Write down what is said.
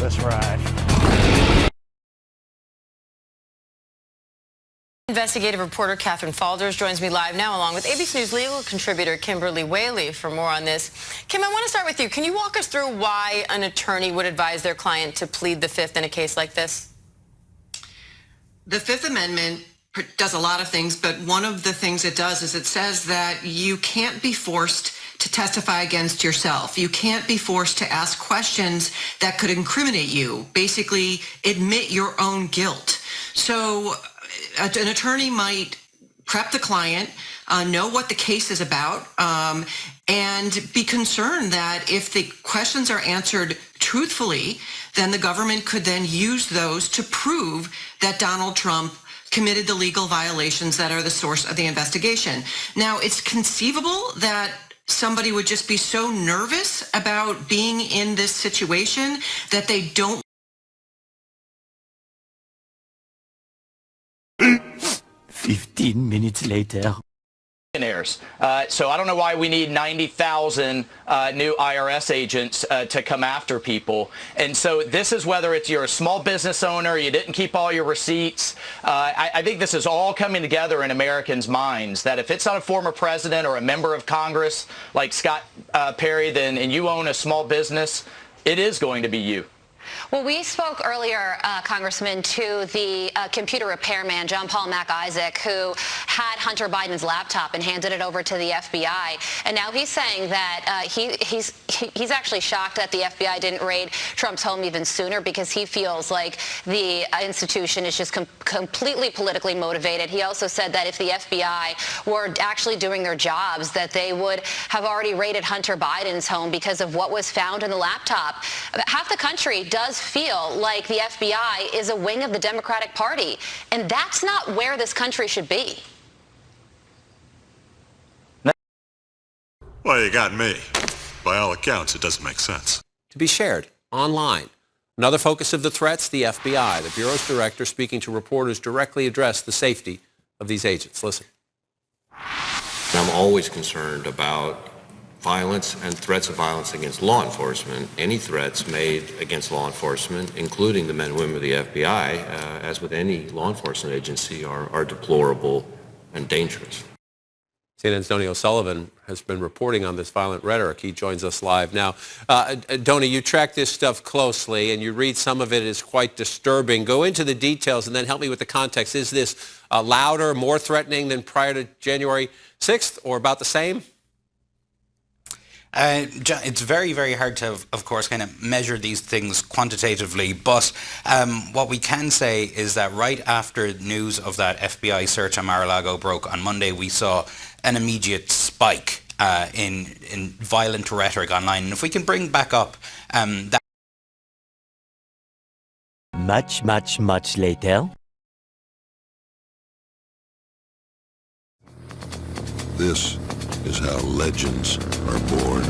That's right. Investigative reporter Catherine Falders joins me live now, along with ABC News legal contributor Kimberly Whaley for more on this. Kim, I want to start with you. Can you walk us through why an attorney would advise their client to plead the Fifth in a case like this? The Fifth Amendment does a lot of things, but one of the things it does is it says that you can't be forced to testify against yourself. You can't be forced to ask questions that could incriminate you, basically admit your own guilt. So an attorney might prep the client, know what the case is about, and be concerned that if the questions are answered truthfully, then the government could then use those to prove that Donald Trump committed the legal violations that are the source of the investigation. Now, it's conceivable that somebody would just be so nervous about being in this situation that they don't 15 minutes later. So I don't know why we need 90,000 new IRS agents to come after people. And so this is whether it's you're a small business owner, you didn't keep all your receipts. I think this is all coming together in Americans' minds, that if it's not a former president or a member of Congress like Scott Perry, then and you own a small business, it is going to be you. Well, we spoke earlier, Congressman, to the computer repairman, John Paul Mac-Isaac, who had Hunter Biden's laptop and handed it over to the FBI. And now he's saying that he's actually shocked that the FBI didn't raid Trump's home even sooner, because he feels like the institution is just completely politically motivated. He also said that if the FBI were actually doing their jobs, that they would have already raided Hunter Biden's home because of what was found in the laptop. Half the country does feel like the FBI is a wing of the Democratic Party, and that's not where this country should be. Well, you got me. By all accounts, it doesn't make sense. To be shared online. Another focus of the threats, the FBI. The Bureau's director, speaking to reporters, directly addressed the safety of these agents. Listen. I'm always concerned about violence and threats of violence against law enforcement. Any threats made against law enforcement, including the men and women of the FBI, as with any law enforcement agency, are deplorable and dangerous. CNN's Donnie O'Sullivan has been reporting on this violent rhetoric. He joins us live now. Donnie, you track this stuff closely, and you read some of it is quite disturbing. Go into the details and then help me with the context. Is this louder, more threatening than prior to January 6th, or about the same? It's very, very hard to, of course, kind of measure these things quantitatively, but what we can say is that right after news of that FBI search on Mar-a-Lago broke on Monday, we saw an immediate spike in violent rhetoric online. And if we can bring back up that... Much later. This is how legends are born.